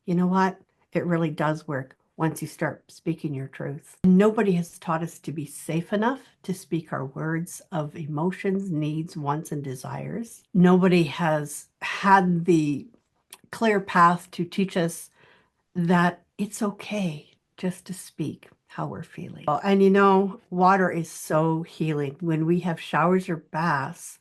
You know what? It really does work once you start speaking your truth. Nobody has taught us to be safe enough to speak our words of emotions, needs, wants, and desires. Nobody has had the clear path to teach us that it's okay just to speak how we're feeling. And water is so healing. When we have showers or baths,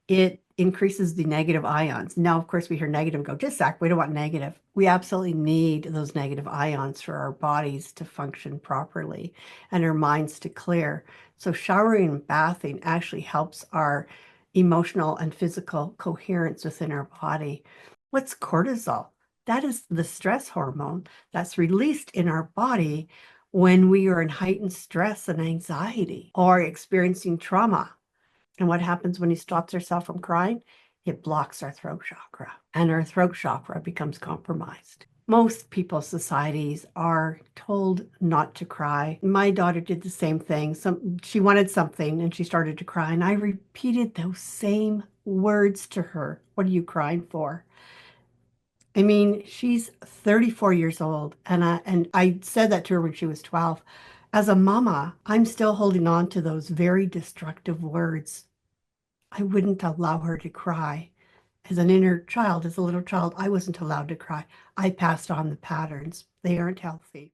it increases the negative ions. Now, of course, we hear negative and go, just Zach, we don't want negative. We absolutely need those negative ions for our bodies to function properly and our minds to clear. So showering and bathing actually helps our emotional and physical coherence within our body. What's cortisol? That is the stress hormone that's released in our body when we are in heightened stress and anxiety or experiencing trauma. And what happens when he stops ourselves from crying? It blocks our throat chakra, and our throat chakra becomes compromised. Most people's societies are told not to cry. My daughter did the same thing. She wanted something and she started to cry, and I repeated those same words to her. What are you crying for? I mean, she's 34 years old, and I said that to her when she was 12. As a mama, I'm still holding on to those very destructive words. I wouldn't allow her to cry. As an inner child, as a little child, I wasn't allowed to cry. I passed on the patterns. They aren't healthy.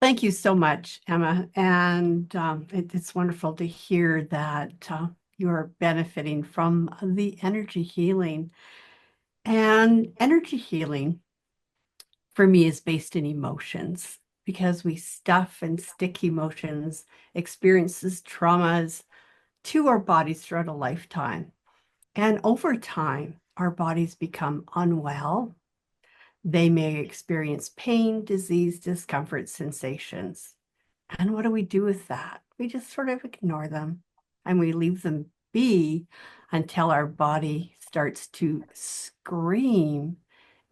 Thank you so much, Emma. And it's wonderful to hear that you're benefiting from the energy healing. And energy healing for me is based in emotions because we stuff and stick emotions, experiences, traumas to our bodies throughout a lifetime. And over time, our bodies become unwell. They may experience pain, disease, discomfort, sensations. And what do we do with that? We just sort of ignore them and we leave them be until our body starts to scream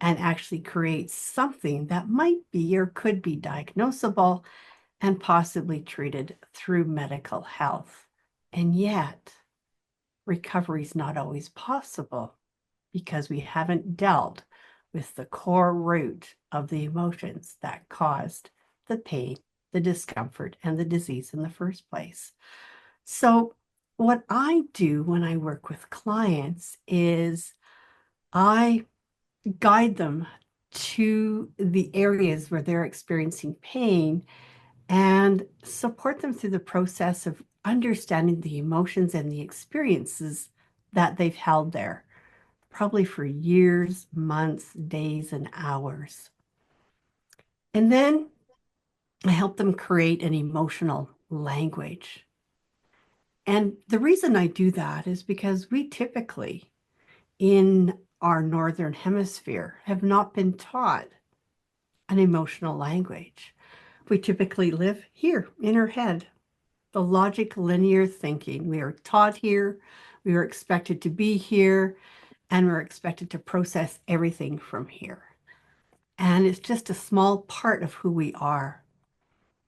and actually create something that might be or could be diagnosable and possibly treated through medical health. And yet, recovery is not always possible because we haven't dealt with the core root of the emotions that caused the pain, the discomfort, and the disease in the first place. So, what I do when I work with clients is I guide them to the areas where they're experiencing pain and support them through the process of understanding the emotions and the experiences that they've held there, probably for years, months, days, and hours. And then I help them create an emotional language. And the reason I do that is because we typically, in our Northern Hemisphere, have not been taught an emotional language. We typically live here in our head, the logic linear thinking. We are taught here, we are expected to be here, and we're expected to process everything from here. And it's just a small part of who we are.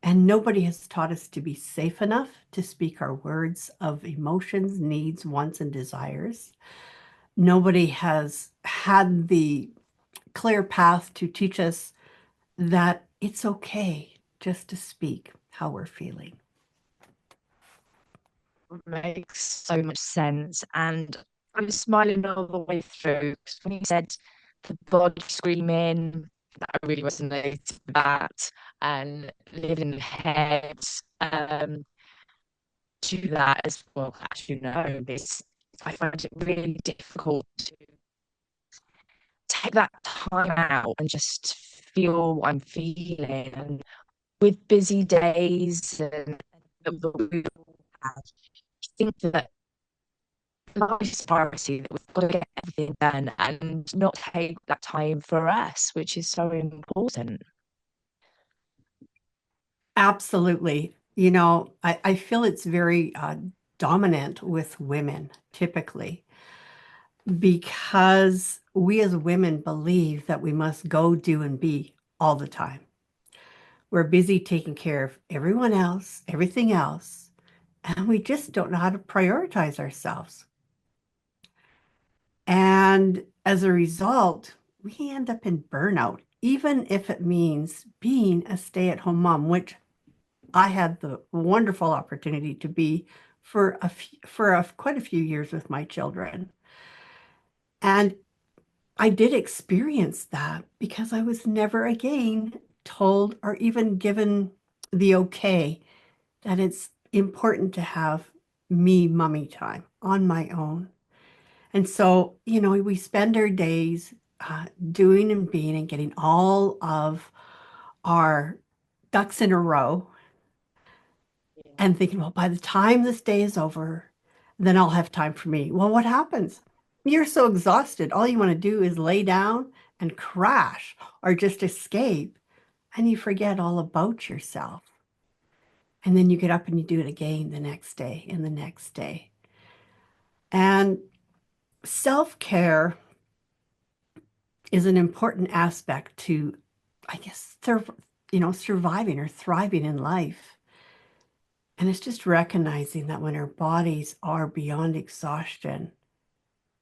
And nobody has taught us to be safe enough to speak our words of emotions, needs, wants, and desires. Nobody has had the clear path to teach us that it's okay just to speak how we're feeling. Makes so much sense. And I was smiling all the way through because when you said the body screaming, that really resonated with that. And living in the head, do that as well. As you know, this I find it really difficult to take that time out and just feel what I'm feeling. And with busy days and the we all have, I think that life's priority, that we've got to get everything done and not take that time for us, which is so important. Absolutely. I feel it's very dominant with women typically because we as women believe that we must go, do, and be all the time. We're busy taking care of everyone else, everything else, and we just don't know how to prioritize ourselves. And And as a result, we end up in burnout, even if it means being a stay-at-home mom, which I had the wonderful opportunity to be for quite a few years with my children. And I did experience that because I was never again told or even given the okay that it's important to have me mummy time on my own. And so, we spend our days doing and being and getting all of our ducks in a row and thinking, well, by the time this day is over, then I'll have time for me. Well, what happens? You're so exhausted. All you want to do is lay down and crash or just escape, and you forget all about yourself. And then you get up and you do it again the next day and the next day. And self-care is an important aspect to, I guess, surviving or thriving in life. And it's just recognizing that when our bodies are beyond exhaustion,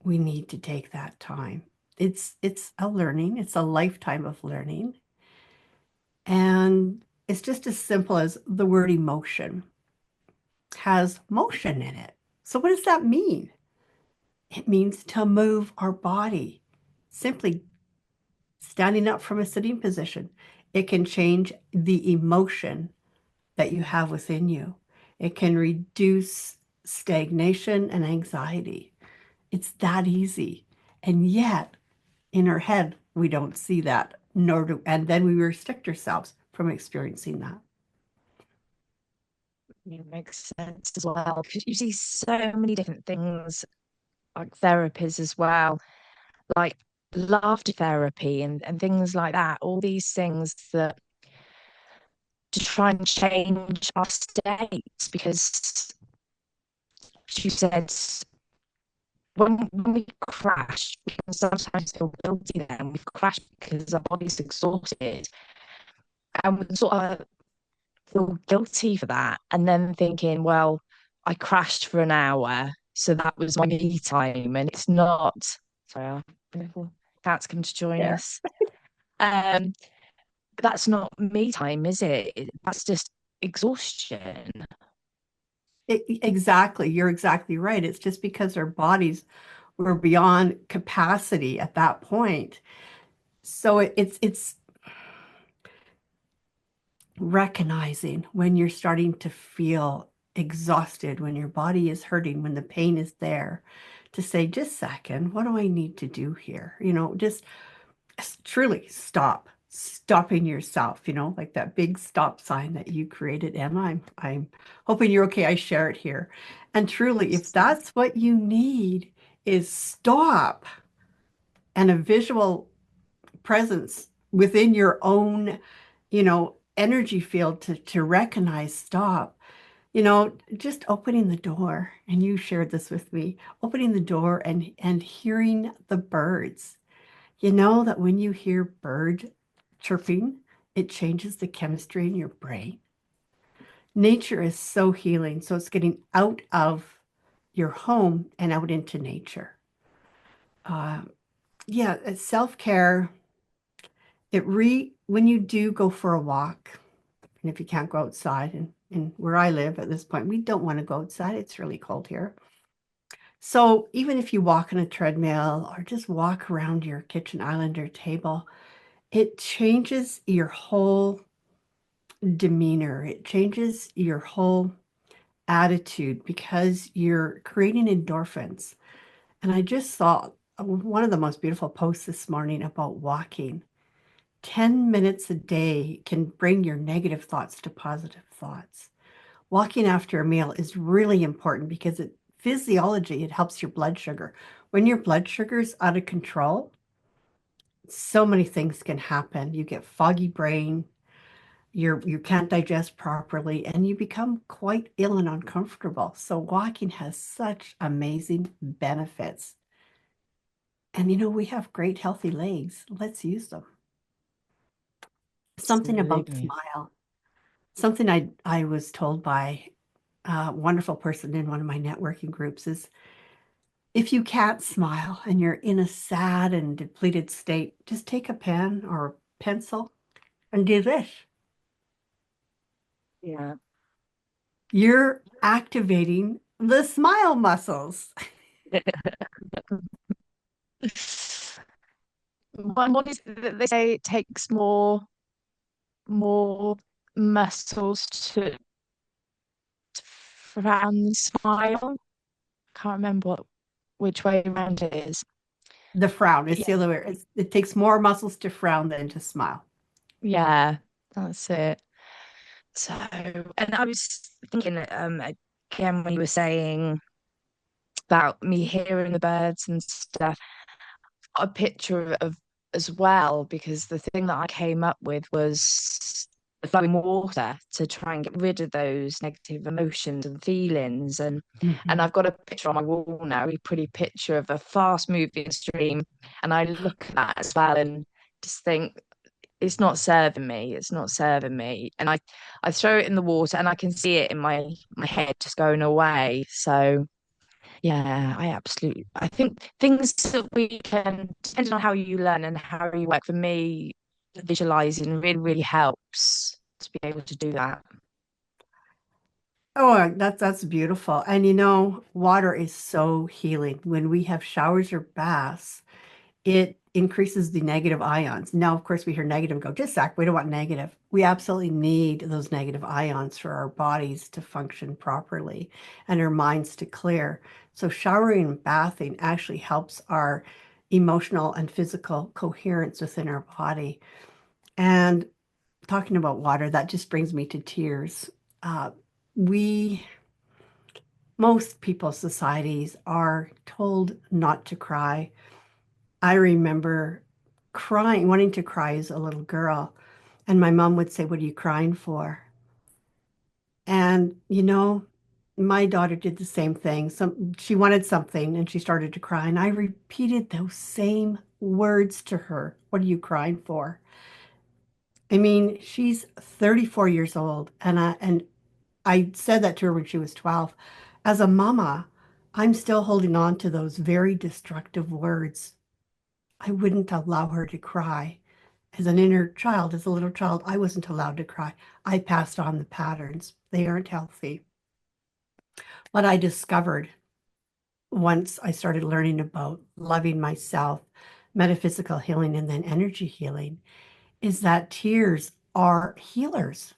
we need to take that time. It's a learning, it's a lifetime of learning. And it's just as simple as the word emotion has motion in it. So what does that mean? It means to move our body. Simply standing up from a sitting position. It can change the emotion that you have within you. It can reduce stagnation and anxiety. It's that easy. And yet, in our head, we don't see that, and then we restrict ourselves from experiencing that. It makes sense as well, because you see so many different things, like therapies as well, like laughter therapy and things like that, all these things that to try and change our states, because she said when we crash, we can sometimes feel guilty then. We've crashed because our body's exhausted, and we sort of feel guilty for that. And then thinking, well, I crashed for an hour, so that was my me time. And it's not. Sorry, our beautiful cats come to join Yeah. us. Um, that's not me time, is it? That's just exhaustion. Exactly. You're exactly right. It's just because our bodies were beyond capacity at that point. So it's recognizing when you're starting to feel exhausted, when your body is hurting, when the pain is there, to say, just a second, what do I need to do here? Just truly stopping yourself, like that big stop sign that you created, Emma. I'm hoping you're okay. I share it here. And truly, if that's what you need is stop and a visual presence within your own, energy field to recognize stop, just opening the door, and you shared this with me, opening the door and hearing the birds. You know that when you hear bird chirping, it changes the chemistry in your brain. Nature is so healing. So it's getting out of your home and out into nature. Uh, yeah, self-care. When you do go for a walk, and if you can't go outside, and where I live at this point, we don't want to go outside. It's really cold here. So even if you walk on a treadmill or just walk around your kitchen island or table, it changes your whole demeanor. It changes your whole attitude because you're creating endorphins. And I just saw one of the most beautiful posts this morning about walking. 10 minutes a day can bring your negative thoughts to positive thoughts. Walking after a meal is really important because it helps your blood sugar. When your blood sugar is out of control, so many things can happen. You get foggy brain, you can't digest properly, and you become quite ill and uncomfortable. So walking has such amazing benefits. And we have great healthy legs. Let's use them. Something about Absolutely. smile. Something I was told by a wonderful person in one of my networking groups is If you can't smile and you're in a sad and depleted state, just take a pen or a pencil and do this. Yeah. You're activating the smile muscles. What is it that they say it takes more muscles to frown than smile? Can't remember which way around it is. The frown, But it's the other way. It takes more muscles to frown than to smile. yeah, that's it. So, and I was thinking, again, when you were saying about me hearing the birds and stuff, a picture of as well, because the thing that I came up with was the flowing water to try and get rid of those negative emotions and feelings. And Mhm. I've got a picture on my wall now, a really pretty picture of a fast moving stream. And I look at that as well and just think, it's not serving me. It's not serving me. And I throw it in the water and I can see it in my head just going away. So yeah, I think things that we can, depending on how you learn and how you work, for me, visualizing really, really helps to be able to do that. Oh, that's beautiful. And water is so healing. When we have showers or baths, it increases the negative ions. Now, of course, we hear negative and go, just Zach, we don't want negative. We absolutely need those negative ions for our bodies to function properly and our minds to clear. So showering and bathing actually helps our emotional and physical coherence within our body. And talking about water, that just brings me to tears. Uh, we Most people's societies are told not to cry. I remember crying, wanting to cry as a little girl. And my mom would say, "What are you crying for?" And, my daughter did the same thing. She wanted something and she started to cry. And I repeated those same words to her. "What are you crying for?" I mean, she's 34 years old. And I said that to her when she was 12. As a mama, I'm still holding on to those very destructive words. I wouldn't allow her to cry. As an inner child, as a little child, I wasn't allowed to cry. I passed on the patterns. They aren't healthy. What I discovered once I started learning about loving myself, metaphysical healing, and then energy healing is that tears are healers.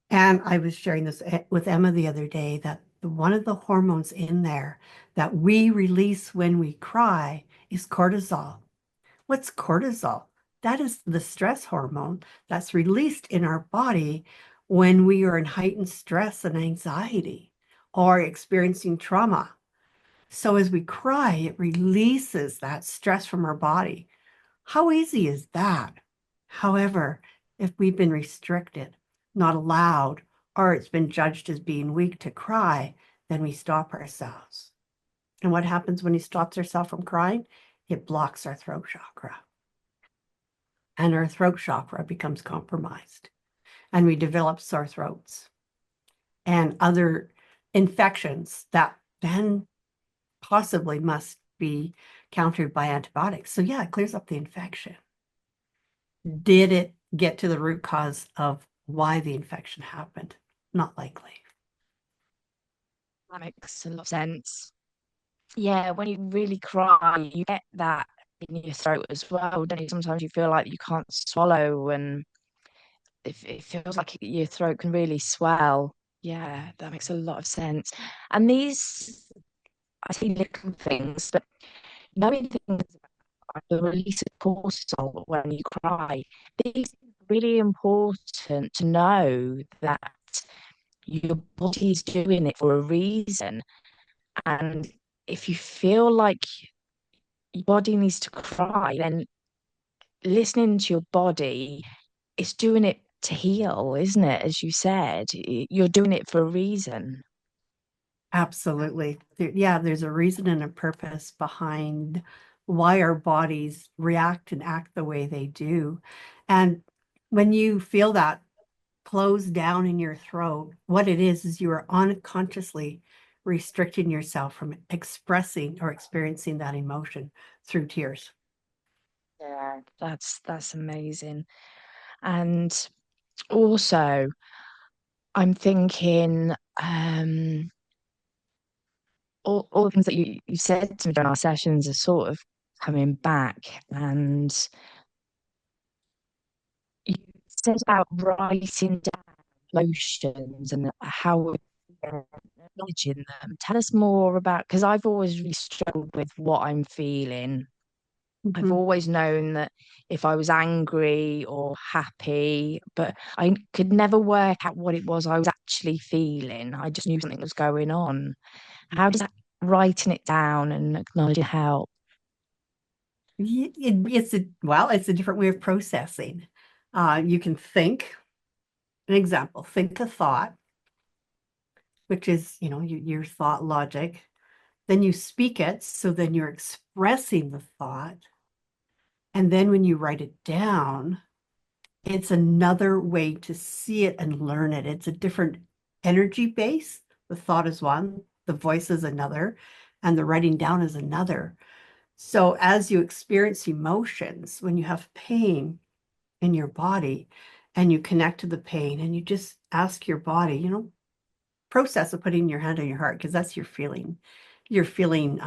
And I was sharing this with Emma the other day that one of the hormones in there that we release when we cry is cortisol. What's cortisol? That is the stress hormone that's released in our body when we are in heightened stress and anxiety or experiencing trauma. So as we cry, it releases that stress from our body. How easy is that? However, if we've been restricted, not allowed, or it's been judged as being weak to cry, then we stop ourselves. And what happens when he stops ourselves from crying? It blocks our throat chakra. And our throat chakra becomes compromised. And we develop sore throats and other infections that then possibly must be countered by antibiotics. So, yeah, it clears up the infection. Did it get to the root cause of why the infection happened? Not likely. That makes a lot of sense. Yeah, when you really cry, you get that in your throat as well, don't you? Sometimes you feel like you can't swallow and it feels like your throat can really swell. Yeah, that makes a lot of sense. And these, I see little things, but knowing things about the release of cortisol when you cry, these are really important to know that your body's doing it for a reason. And if you feel like your body needs to cry, then listening to your body is doing it to heal, isn't it? As you said, you're doing it for a reason. Absolutely. Yeah, there's a reason and a purpose behind why our bodies react and act the way they do. And when you feel that close down in your throat, what it is you are unconsciously restricting yourself from expressing or experiencing that emotion through tears. Yeah, that's amazing. And also, I'm thinking, all the things that you said to me during our sessions are sort of coming back. And you said about writing down emotions and how we're acknowledging them. Tell us more about, because I've always really struggled with what I'm feeling. I've Mhm. always known that if I was angry or happy, but I could never work out what it was I was actually feeling. I just knew something was going on. How does that writing it down and acknowledging help? It's a different way of processing. You can think, an example, think a thought, which is, your thought logic. Then you speak it, so then you're expressing the thought. And then when you write it down, it's another way to see it and learn it. It's a different energy base. The thought is one, the voice is another, and the writing down is another. So as you experience emotions, when you have pain in your body and you connect to the pain and you just ask your body, process of putting your hand on your heart, because that's your feeling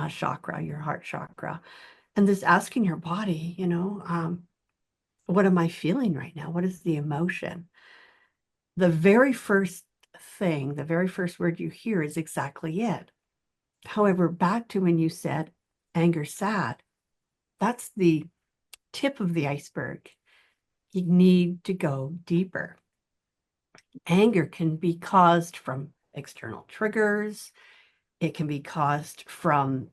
chakra, your heart chakra. And just asking your body, what am I feeling right now? What is the emotion? The very first thing, the very first word you hear is exactly it. However, back to when you said anger, sad, that's the tip of the iceberg. You need to go deeper. Anger can be caused from external triggers. It can be caused from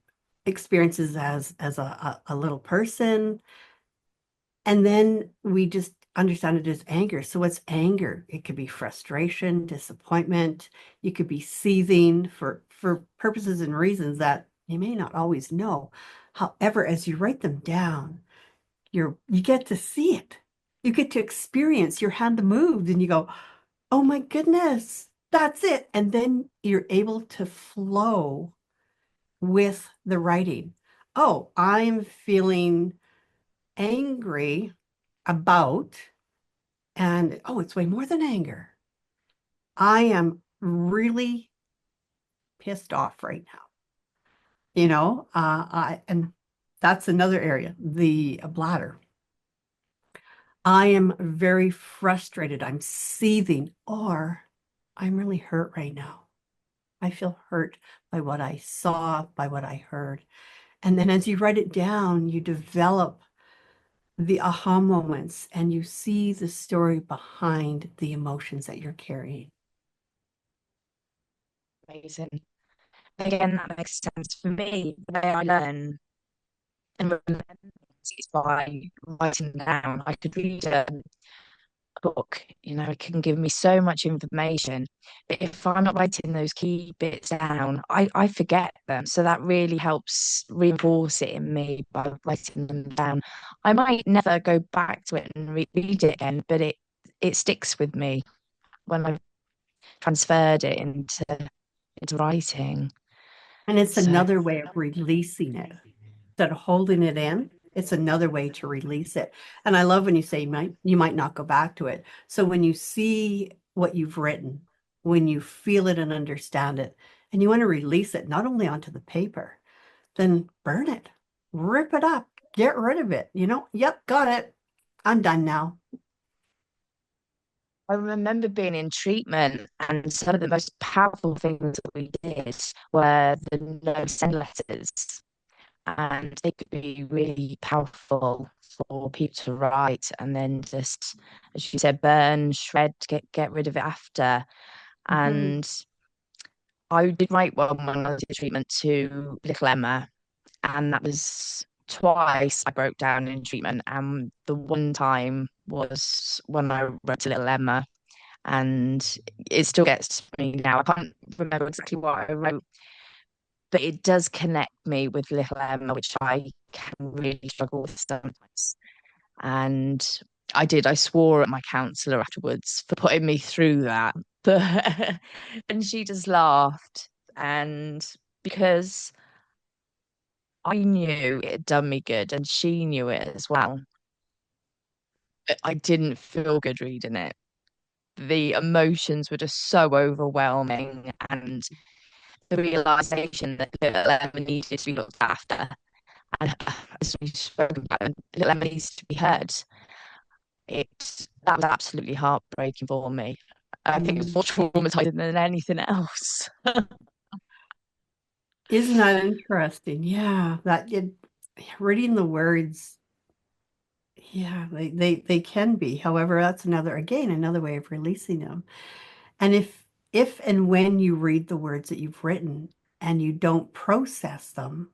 experiences as a little person. And then we just understand it as anger. So what's anger? It could be frustration, disappointment. You could be seething for purposes and reasons that you may not always know. However, as you write them down, you get to see it. You get to experience your hand moved and you go, oh my goodness, that's it. And then you're able to flow with the writing. Oh, I'm feeling angry about, and oh, it's way more than anger. I am really pissed off right now. And that's another area, the bladder. I am very frustrated. I'm seething, or I'm really hurt right now. I feel hurt by what I saw, by what I heard. And then as you write it down, you develop the aha moments and you see the story behind the emotions that you're carrying. Amazing. Again, that makes sense for me. The way I learn and remember things is by writing down. I could read a book, it can give me so much information. But if I'm not writing those key bits down, I forget them. So that really helps reinforce it in me by writing them down. I might never go back to it and read it again, but it sticks with me when I've transferred it into writing. And it's So another way of releasing it. Instead of holding it in, it's another way to release it. And I love when you say you might not go back to it. So when you see what you've written, when you feel it and understand it, and you want to release it not only onto the paper, then burn it, rip it up, get rid of it. Yep, got it. I'm done now. I remember being in treatment, and some of the most powerful things that we did were the no send letters, and they could be really powerful for people to write, and then just, as you said, burn, shred, get rid of it after. Mhm. And I did write one when I was in treatment to little Emma, and that was twice I broke down in treatment, and the one time was when I wrote to little Emma, and it still gets me now. I can't remember exactly what I wrote, but it does connect me with little Emma, which I can really struggle with sometimes. And I swore at my counsellor afterwards for putting me through that. But and she just laughed. And because I knew it had done me good and she knew it as well, I didn't feel good reading it. The emotions were just so overwhelming, and the realization that little Emma needed to be looked after, and as we've spoken about, little Emma needs to be heard. That was absolutely heartbreaking for me. I think it's Mm. more traumatizing than anything else. Isn't that interesting? Yeah, that it, reading the words, yeah, they can be. However, that's another way of releasing them. And if and when you read the words that you've written and you don't process them,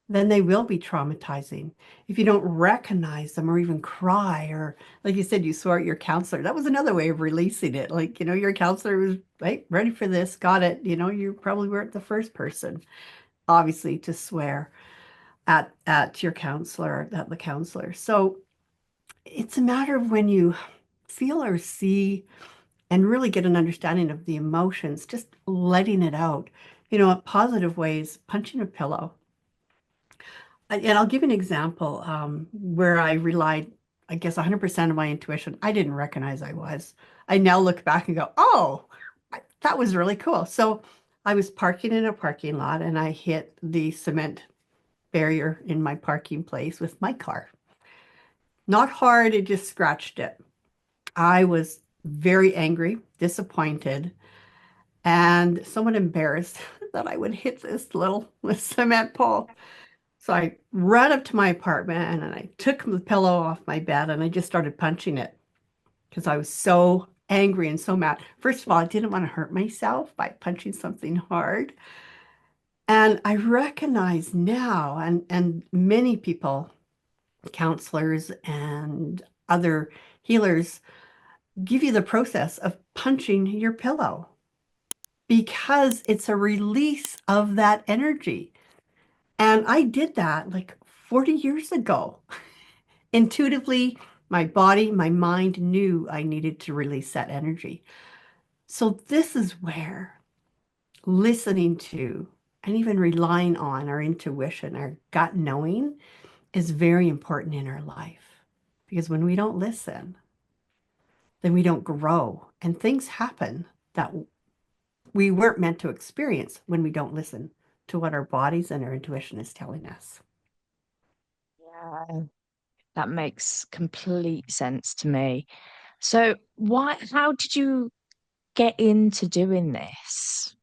then they will be traumatizing. If you don't recognize them or even cry, or like you said, you swore at your counselor, that was another way of releasing it. Like, your counselor was, right, ready for this, got it. You probably weren't the first person, obviously, to swear at your counselor, at the counselor. So it's a matter of when you feel or see and really get an understanding of the emotions, just letting it out, in positive ways, punching a pillow. And I'll give you an example where I relied, I guess, 100% of my intuition. I didn't recognize I was. I now look back and go, oh, that was really cool. So I was parking in a parking lot and I hit the cement barrier in my parking place with my car. Not hard, it just scratched it. I was very angry, disappointed, and somewhat embarrassed that I would hit this little cement pole. So I ran up to my apartment and then I took the pillow off my bed and I just started punching it because I was so angry and so mad. First of all, I didn't want to hurt myself by punching something hard. And I recognize now, and many people, counselors and other healers, give you the process of punching your pillow because it's a release of that energy. And I did that like 40 years ago. Intuitively, my body, my mind knew I needed to release that energy. So this is where listening to and even relying on our intuition, our gut knowing, is very important in our life. Because when we don't listen, then we don't grow. And things happen that we weren't meant to experience when we don't listen to what our bodies and our intuition is telling us. Yeah, that makes complete sense to me. So, how did you get into doing this?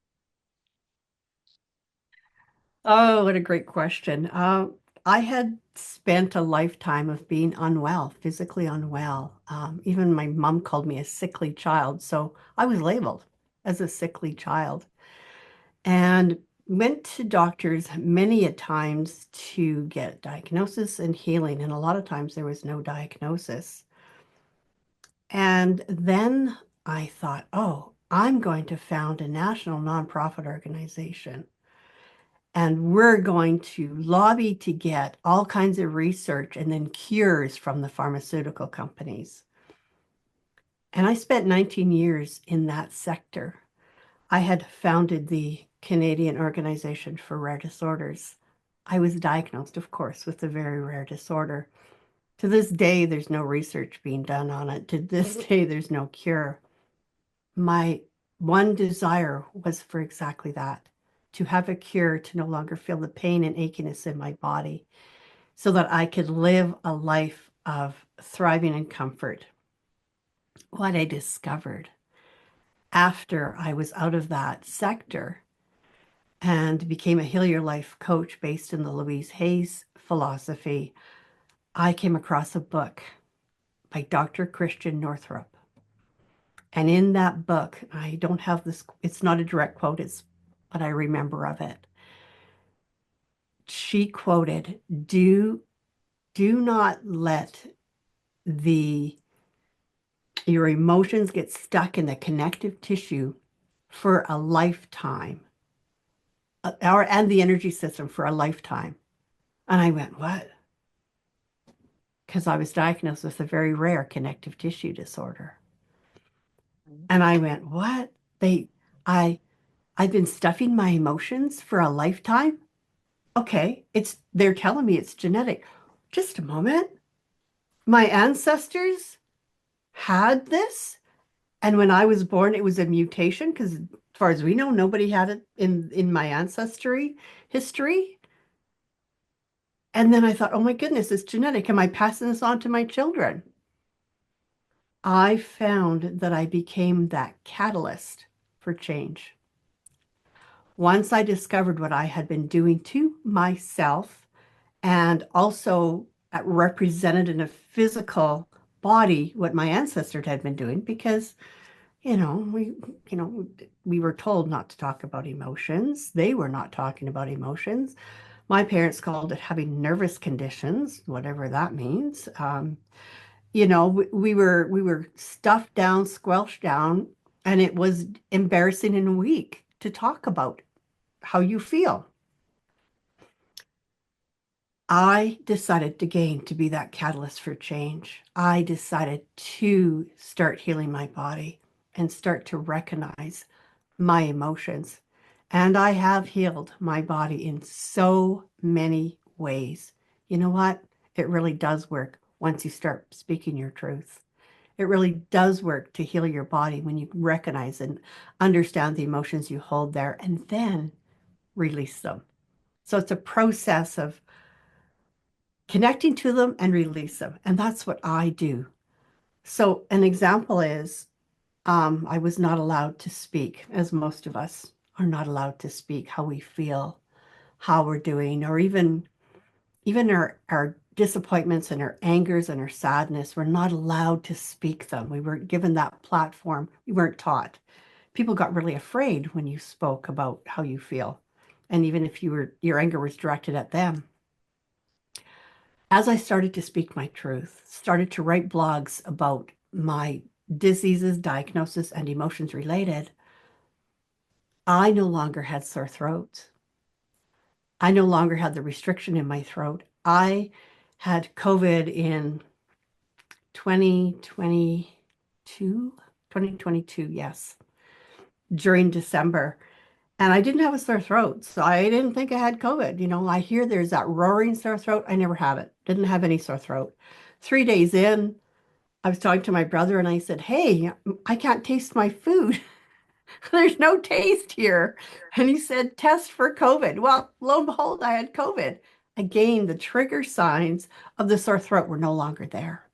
Oh, what a great question. I had spent a lifetime of being unwell, physically unwell. Even my mom called me a sickly child. So I was labeled as a sickly child and went to doctors many a times to get diagnosis and healing. And a lot of times there was no diagnosis. And then I thought, oh, I'm going to found a national nonprofit organization. And we're going to lobby to get all kinds of research and then cures from the pharmaceutical companies. And I spent 19 years in that sector. I had founded the Canadian Organization for Rare Disorders. I was diagnosed, of course, with a very rare disorder. To this day, there's no research being done on it. To this day, there's no cure. My one desire was for exactly that, to have a cure, to no longer feel the pain and achiness in my body so that I could live a life of thriving and comfort. What I discovered after I was out of that sector and became a Heal Your Life coach based in the Louise Hayes philosophy, I came across a book by Dr. Christian Northrup. And in that book, I don't have this, it's not a direct quote, it's what I remember of it. She quoted, do not let the your emotions get stuck in the connective tissue for a lifetime, and the energy system for a lifetime. And I went, what? Because I was diagnosed with a very rare connective tissue disorder. And I went, what? I I've been stuffing my emotions for a lifetime. Okay, they're telling me it's genetic. Just a moment. My ancestors had this, and when I was born, it was a mutation because, as far as we know, nobody had it in my ancestry history. And then I thought, oh my goodness, it's genetic. Am I passing this on to my children? I found that I became that catalyst for change. Once I discovered what I had been doing to myself and also represented in a physical body what my ancestors had been doing, because you know we you know we were told not to talk about emotions. They were not talking about emotions. My parents called it having nervous conditions, whatever that means. We were stuffed down, squelched down, and it was embarrassing and weak to talk about how you feel. I decided again to be that catalyst for change. I decided to start healing my body and start to recognize my emotions. And I have healed my body in so many ways. You know what? It really does work once you start speaking your truth. It really does work to heal your body when you recognize and understand the emotions you hold there and then release them. So it's a process of connecting to them and release them. And that's what I do. So an example is I was not allowed to speak, as most of us are not allowed to speak how we feel, how we're doing, or even our disappointments and our angers and our sadness. We're not allowed to speak them. We weren't given that platform. We weren't taught. People got really afraid when you spoke about how you feel. And even if your anger was directed at them. As I started to speak my truth, started to write blogs about my diseases, diagnosis, and emotions related, I no longer had sore throats. I no longer had the restriction in my throat. I had COVID in 2022, 2022, yes, during December. And I didn't have a sore throat. So I didn't think I had COVID. I hear there's that roaring sore throat. I never had it. Didn't have any sore throat. 3 days in, I was talking to my brother and I said, hey, I can't taste my food. There's no taste here. And he said, test for COVID. Well, lo and behold, I had COVID. Again, the trigger signs of the sore throat were no longer there.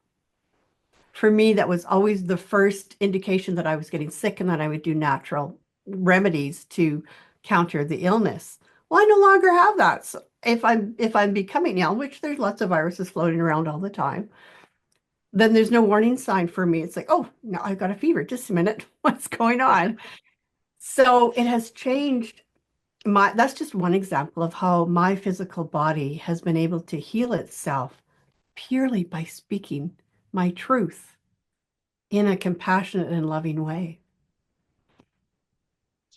For me, that was always the first indication that I was getting sick and that I would do natural remedies to counter the illness. Well, I no longer have that. So if I'm becoming ill, which there's lots of viruses floating around all the time, then there's no warning sign for me. It's like, oh, now I've got a fever. Just a minute. What's going on? So it has changed that's just one example of how my physical body has been able to heal itself purely by speaking my truth in a compassionate and loving way.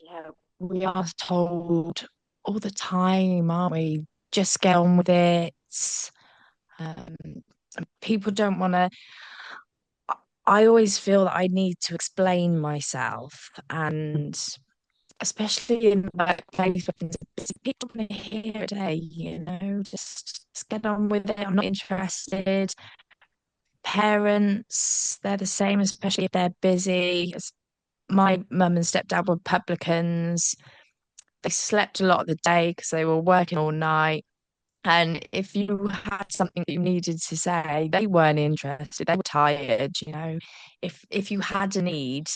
Yeah, we are told all the time, aren't we? Just get on with it. Um, and people don't want to. I always feel that I need to explain myself, and especially in the workplace where things are busy, people want to hear it today, just get on with it. I'm not interested. Parents, they're the same, especially if they're busy. My mum and stepdad were publicans. They slept a lot of the day because they were working all night. And if you had something that you needed to say, they weren't interested. They were tired, If you had a need,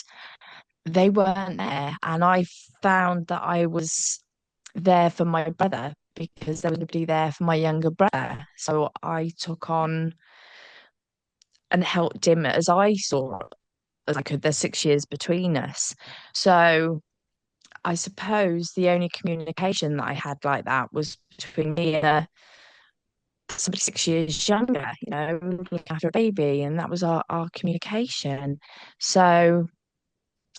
they weren't there. And I found that I was there for my brother because there was nobody there for my younger brother. So I took on and helped him as I saw as I could. There's 6 years between us. So I suppose the only communication that I had like that was between me and somebody 6 years younger, looking after a baby, and that was our communication. So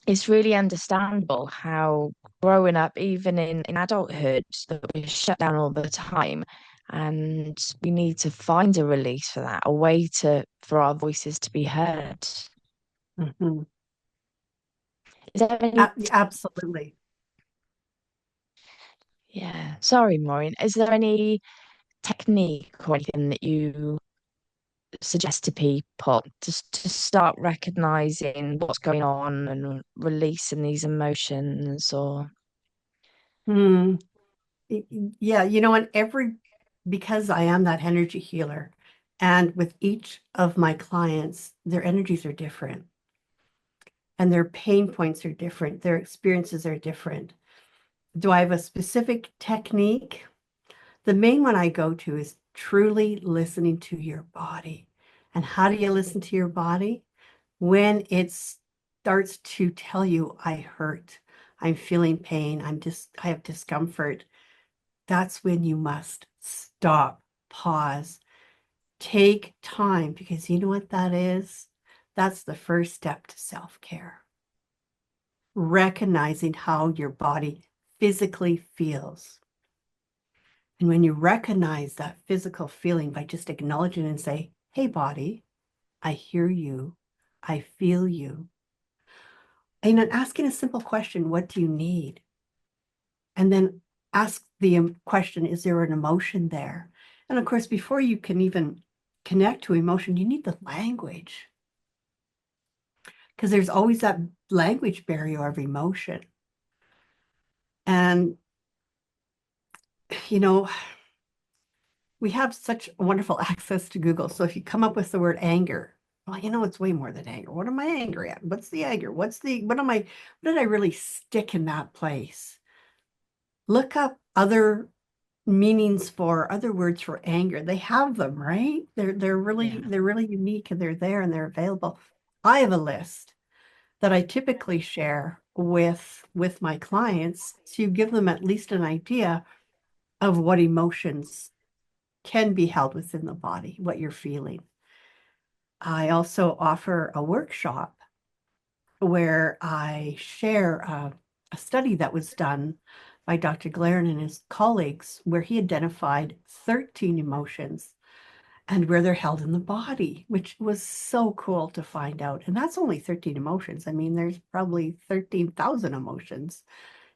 it's really understandable how growing up, even in adulthood, that we're shut down all the time. And we need to find a release for that, a way for our voices to be heard. Mhm. Is there any Absolutely. Yeah. Sorry, Maureen. Is there any technique or anything that you suggest to people just to start recognizing what's going on and releasing these emotions or Hmm. Yeah, you know, and because I am that energy healer, and with each of my clients, their energies are different and their pain points are different, their experiences are different. Do I have a specific technique? The main one I go to is truly listening to your body. And how do you listen to your body? When it starts to tell you, I hurt, I'm feeling pain, I have discomfort. That's when you must stop, pause, take time, because you know what that is? That's the first step to self-care. Recognizing how your body physically feels. And when you recognize that physical feeling by just acknowledging and say, hey, body, I hear you, I feel you. And then asking a simple question, what do you need? And then ask the question, is there an emotion there? And of course, before you can even connect to emotion, you need the language, because there's always that language barrier of emotion. And, you know, we have such wonderful access to Google. So if you come up with the word anger, well, you know, it's way more than anger. What am I angry at? What's the anger? What did I really stick in that place? Look up other meanings for other words for anger. They have them, right? yeah. They're really unique, and they're there and they're available. I have a list that I typically share with my clients to give them at least an idea of what emotions can be held within the body, what you're feeling. I also offer a workshop where I share a study that was done by Dr. Glarin and his colleagues, where he identified 13 emotions and where they're held in the body, which was so cool to find out. And that's only 13 emotions. I mean, there's probably 13,000 emotions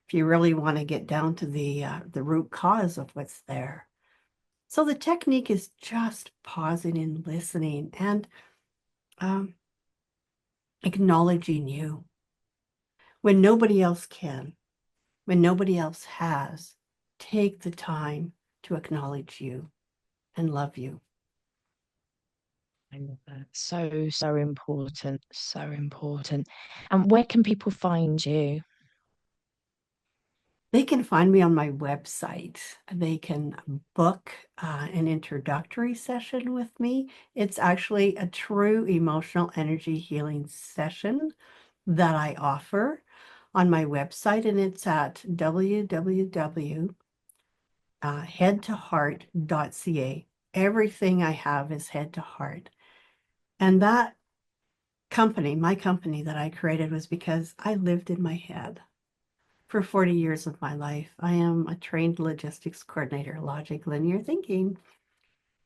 if you really want to get down to the root cause of what's there. So the technique is just pausing and listening and um, acknowledging you when nobody else can, when nobody else has. Take the time to acknowledge you and love you. I love that. So, so important. So important. And where can people find you? They can find me on my website. They can book an introductory session with me. It's actually a true emotional energy healing session that I offer on my website, and it's at www.headtoheart.ca. Everything I have is head to heart. And that company, my company that I created, was because I lived in my head for 40 years of my life. I am a trained logistics coordinator, logic, linear thinking,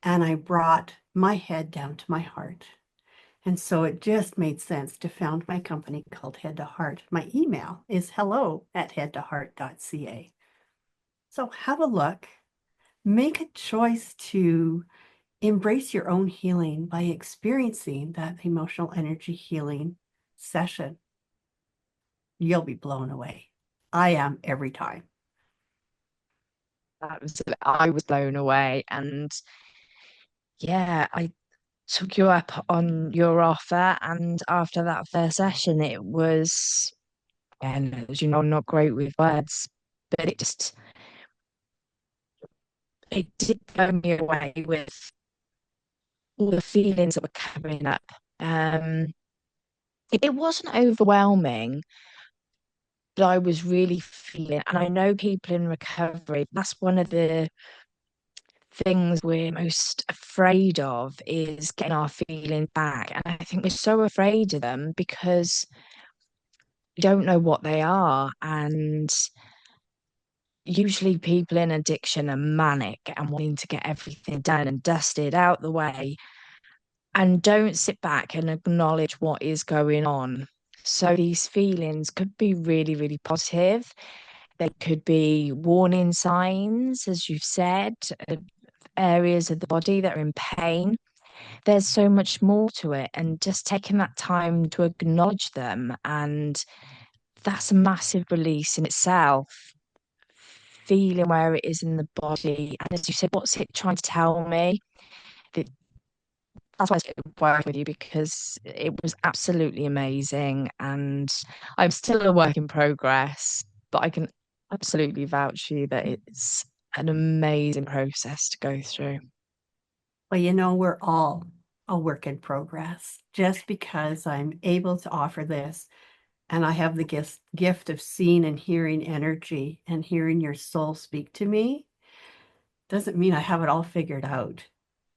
and I brought my head down to my heart. And so it just made sense to found my company called Head to Heart. My email is hello@headtoheart.ca. So have a look, make a choice to embrace your own healing by experiencing that emotional energy healing session. You'll be blown away. I am every time. I was blown away. And yeah, I took you up on your offer. And after that first session, it was, and as you know, I'm not great with words, but it did blow me away with all the feelings that were coming up. Um, it wasn't overwhelming, but I was really feeling, and I know people in recovery, that's one of the things we're most afraid of is getting our feelings back. And I think we're so afraid of them because we don't know what they are. And usually people in addiction are manic and wanting to get everything done and dusted out the way and don't sit back and acknowledge what is going on. So these feelings could be really, really positive. There could be warning signs, as you've said, areas of the body that are in pain. There's so much more to it, and just taking that time to acknowledge them, and that's a massive release in itself. Feeling where it is in the body, and as you said, what's it trying to tell me? That- That's why I started working with you, because it was absolutely amazing, and I'm still a work in progress, but I can absolutely vouch for you that it's an amazing process to go through. Well, you know, we're all a work in progress. Just because I'm able to offer this and I have the gift of seeing and hearing energy and hearing your soul speak to me doesn't mean I have it all figured out.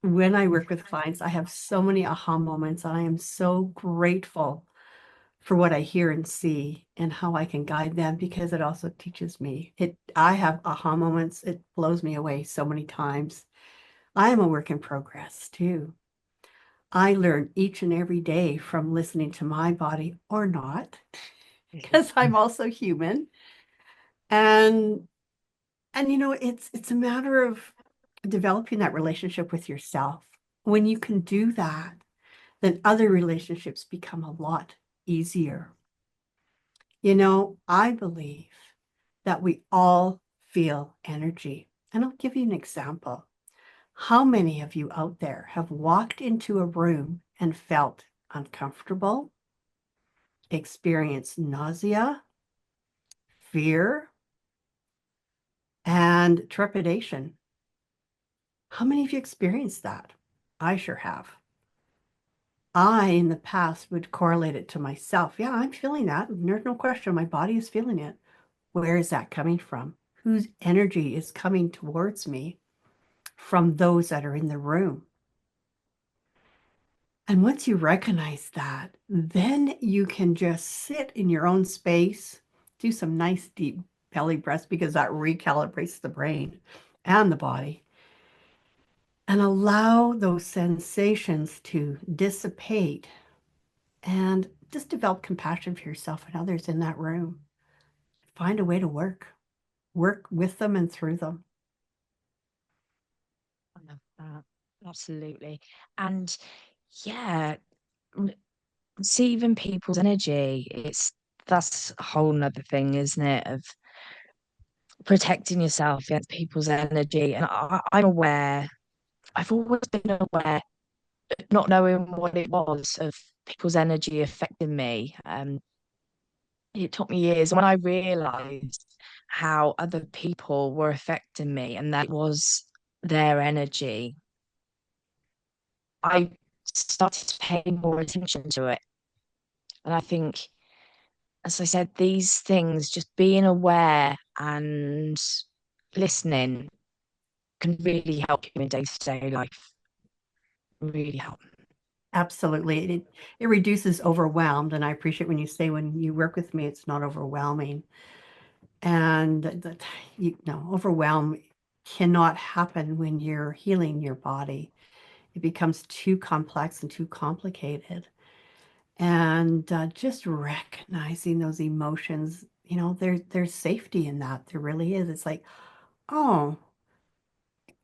When I work with clients, I have so many aha moments. I am so grateful for what I hear and see and how I can guide them because it also teaches me. I have aha moments. It blows me away so many times. I am a work in progress too. I learn each and every day from listening to my body or not, because I'm also human. And you know, it's a matter of developing that relationship with yourself. When you can do that, then other relationships become a lot easier. You know, I believe that we all feel energy. And I'll give you an example. How many of you out there have walked into a room and felt uncomfortable, experienced nausea, fear, and trepidation? How many of you experienced that? I sure have. I, in the past, would correlate it to myself. Yeah, I'm feeling that. There's no question. My body is feeling it. Where is that coming from? Whose energy is coming towards me from those that are in the room? And once you recognize that, then you can just sit in your own space, do some nice deep belly breaths because that recalibrates the brain and the body, and allow those sensations to dissipate and just develop compassion for yourself and others in that room. Find a way to work with them and through them. I love that. Absolutely. And yeah, m- see even people's energy. That's a whole nother thing, isn't it? Of protecting yourself against people's energy. And I'm aware, I've always been aware, not knowing what it was of people's energy affecting me. It took me years when I realized how other people were affecting me and that it was their energy. I started to pay more attention to it. And I think, as I said, these things, just being aware and listening can really help you in day-to-day life. Really help. Absolutely. It reduces overwhelmed. And I appreciate when you say when you work with me, it's not overwhelming. And that, you know, overwhelm cannot happen when you're healing your body. It becomes too complex and too complicated. And just recognizing those emotions, you know, there's safety in that. There really is. It's like, oh,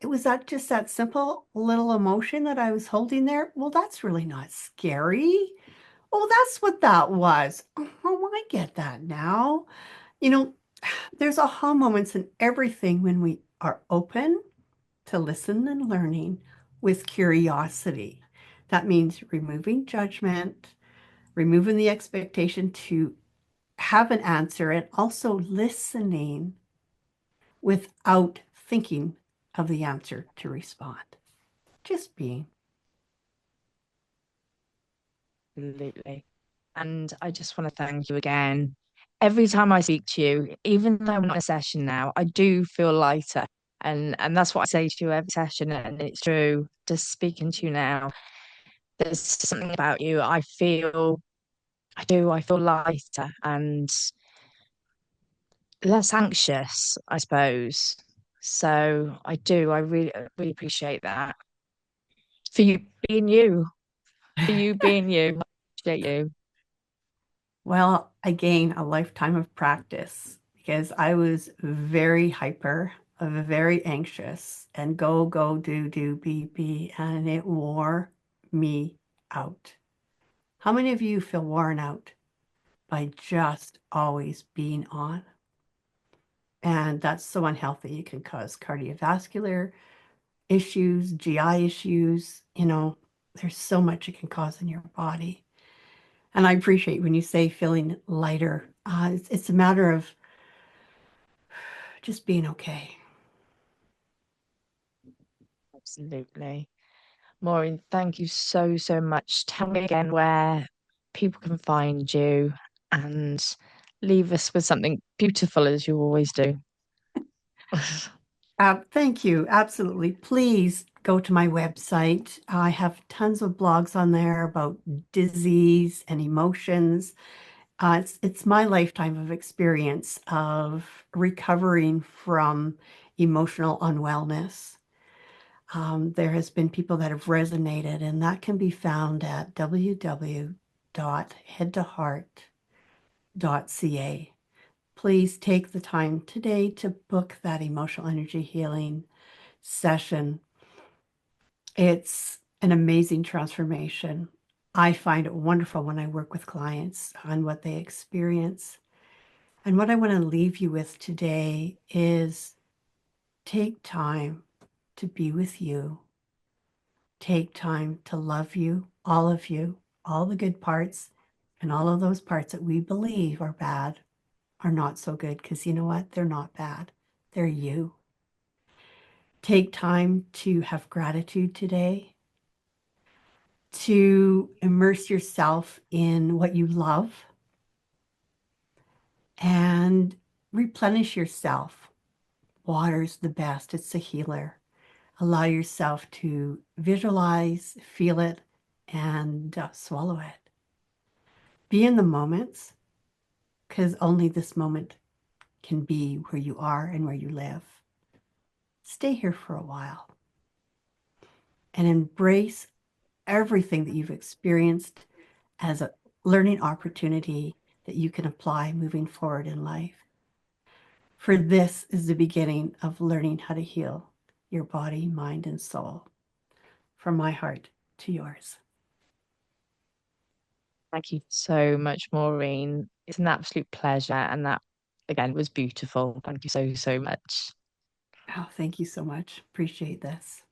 it was that just that simple little emotion that I was holding there. Well, that's really not scary. Oh, that's what that was. Oh, I get that now. You know, there's aha moments in everything when we are open to listen and learning with curiosity. That means removing judgment, removing the expectation to have an answer, and also listening without thinking of the answer to respond. Just being. Absolutely. And I just want to thank you again. Every time I speak to you, even though I'm not in a session now, I do feel lighter. And that's what I say to you every session, and it's true. Just speaking to you now, there's something about you. I feel lighter and less anxious, I suppose. So I really appreciate that. For you being you, for you being you, I appreciate you. Well, again, a lifetime of practice. because I was very hyper, very anxious, and go, go, do, be, and it wore me out. How many of you feel worn out by just always being on? And that's so unhealthy. It can cause cardiovascular issues, GI issues. There's so much it can cause in your body. And I appreciate when you say feeling lighter. It's a matter of just being okay. Absolutely. Maureen, thank you so, so much. Tell me again where people can find you and leave us with something beautiful as you always do. Thank you. Absolutely. Please go to my website. I have tons of blogs on there about disease and emotions. It's my lifetime of experience of recovering from emotional unwellness. There has been people that have resonated, and that can be found at www.headtoheart.ca. Please take the time today to book that emotional energy healing session. It's an amazing transformation. I find it wonderful when I work with clients on what they experience. And what I want to leave you with today is take time to be with you. Take time to love you, all the good parts, and all of those parts that we believe are bad are not so good, because you know what? They're not bad. They're you. Take time to have gratitude today, to immerse yourself in what you love, and replenish yourself. Water's the best, it's a healer. Allow yourself to visualize, feel it, and swallow it. Be in the moments, because only this moment can be where you are and where you live. Stay here for a while and embrace everything that you've experienced as a learning opportunity that you can apply moving forward in life. For this is the beginning of learning how to heal your body, mind, and soul. From my heart to yours. Thank you so much, Maureen. It's an absolute pleasure. And that, again, was beautiful. Thank you so, so much. Oh, thank you so much. Appreciate this.